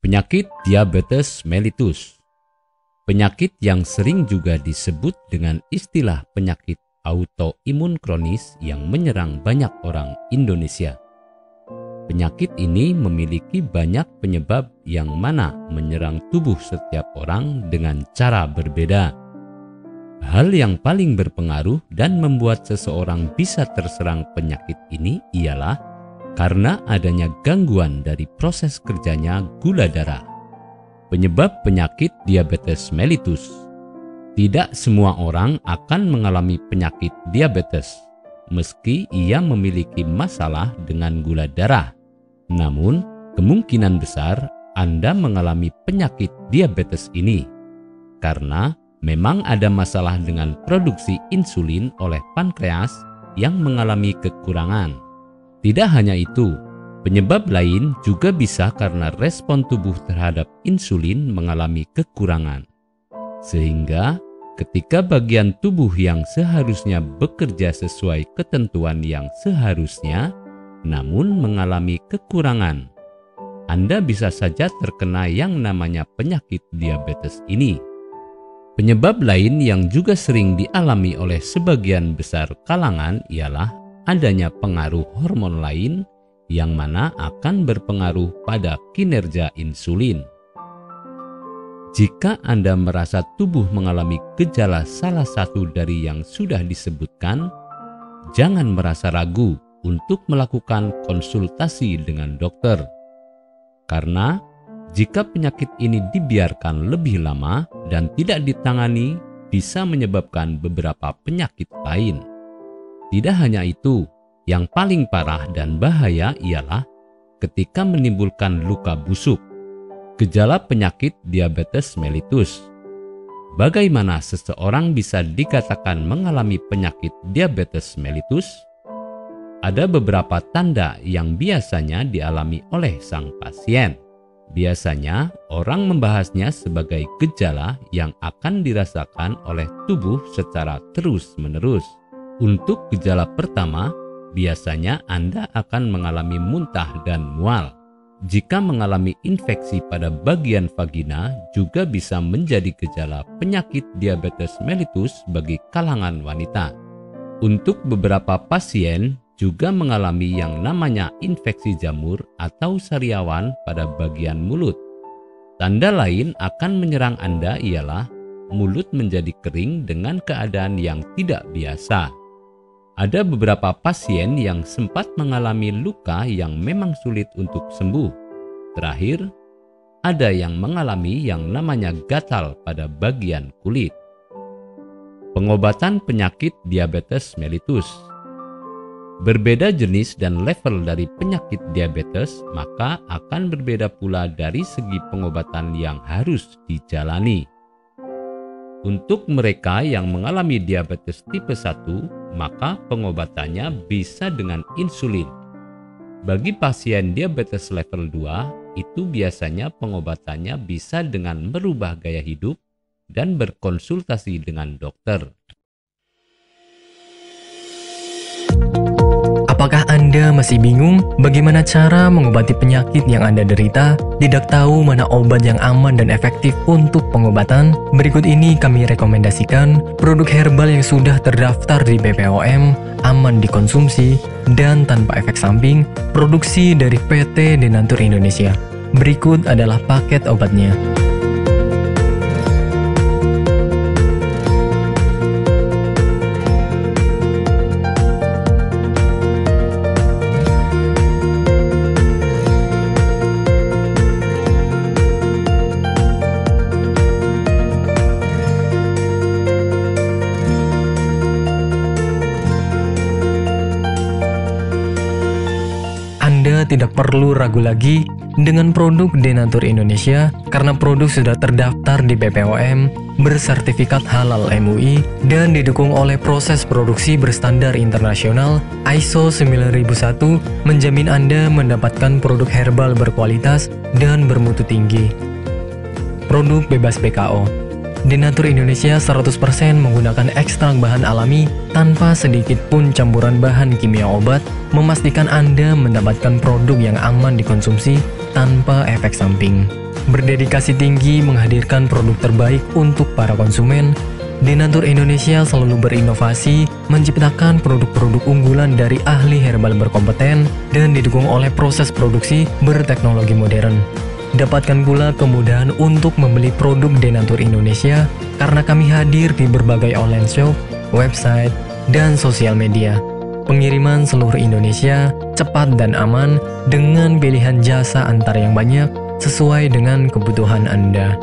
Penyakit diabetes mellitus. Penyakit yang sering juga disebut dengan istilah penyakit autoimun kronis yang menyerang banyak orang Indonesia. Penyakit ini memiliki banyak penyebab yang mana menyerang tubuh setiap orang dengan cara berbeda. Hal yang paling berpengaruh dan membuat seseorang bisa terserang penyakit ini ialah karena adanya gangguan dari proses kerjanya gula darah. Penyebab penyakit diabetes mellitus. Tidak semua orang akan mengalami penyakit diabetes, meski ia memiliki masalah dengan gula darah. Namun, kemungkinan besar Anda mengalami penyakit diabetes ini karena memang ada masalah dengan produksi insulin oleh pankreas yang mengalami kekurangan. Tidak hanya itu, penyebab lain juga bisa karena respon tubuh terhadap insulin mengalami kekurangan. Sehingga ketika bagian tubuh yang seharusnya bekerja sesuai ketentuan yang seharusnya, namun mengalami kekurangan, Anda bisa saja terkena yang namanya penyakit diabetes ini. Penyebab lain yang juga sering dialami oleh sebagian besar kalangan ialah adanya pengaruh hormon lain yang mana akan berpengaruh pada kinerja insulin. Jika Anda merasa tubuh mengalami gejala salah satu dari yang sudah disebutkan, jangan merasa ragu untuk melakukan konsultasi dengan dokter. Karena jika penyakit ini dibiarkan lebih lama dan tidak ditangani, bisa menyebabkan beberapa penyakit lain. Tidak hanya itu, yang paling parah dan bahaya ialah ketika menimbulkan luka busuk. Gejala penyakit diabetes mellitus. Bagaimana seseorang bisa dikatakan mengalami penyakit diabetes mellitus? Ada beberapa tanda yang biasanya dialami oleh sang pasien. Biasanya orang membahasnya sebagai gejala yang akan dirasakan oleh tubuh secara terus-menerus. Untuk gejala pertama, biasanya Anda akan mengalami muntah dan mual. Jika mengalami infeksi pada bagian vagina juga bisa menjadi gejala penyakit diabetes mellitus bagi kalangan wanita. Untuk beberapa pasien juga mengalami yang namanya infeksi jamur atau sariawan pada bagian mulut. Tanda lain akan menyerang Anda ialah mulut menjadi kering dengan keadaan yang tidak biasa. Ada beberapa pasien yang sempat mengalami luka yang memang sulit untuk sembuh. Terakhir, ada yang mengalami yang namanya gatal pada bagian kulit. Pengobatan penyakit diabetes mellitus. Berbeda jenis dan level dari penyakit diabetes, maka akan berbeda pula dari segi pengobatan yang harus dijalani. Untuk mereka yang mengalami diabetes tipe 1, maka pengobatannya bisa dengan insulin. Bagi pasien diabetes level 2, itu biasanya pengobatannya bisa dengan merubah gaya hidup dan berkonsultasi dengan dokter. Apakah Anda masih bingung bagaimana cara mengobati penyakit yang Anda derita? Tidak tahu mana obat yang aman dan efektif untuk pengobatan? Berikut ini kami rekomendasikan produk herbal yang sudah terdaftar di BPOM, aman dikonsumsi, dan tanpa efek samping, produksi dari PT Denatur Indonesia. Berikut adalah paket obatnya. Anda tidak perlu ragu lagi dengan produk Denatur Indonesia karena produk sudah terdaftar di BPOM, bersertifikat halal MUI, dan didukung oleh proses produksi berstandar internasional ISO 9001, menjamin Anda mendapatkan produk herbal berkualitas dan bermutu tinggi. Produk bebas BKO. Denatur Indonesia 100% menggunakan ekstrak bahan alami tanpa sedikit pun campuran bahan kimia obat, memastikan Anda mendapatkan produk yang aman dikonsumsi tanpa efek samping. Berdedikasi tinggi menghadirkan produk terbaik untuk para konsumen, Denatur Indonesia selalu berinovasi, menciptakan produk-produk unggulan dari ahli herbal berkompeten dan didukung oleh proses produksi berteknologi modern. Dapatkan pula kemudahan untuk membeli produk Denatur Indonesia karena kami hadir di berbagai online shop, website, dan sosial media. Pengiriman seluruh Indonesia cepat dan aman dengan pilihan jasa antar yang banyak sesuai dengan kebutuhan Anda.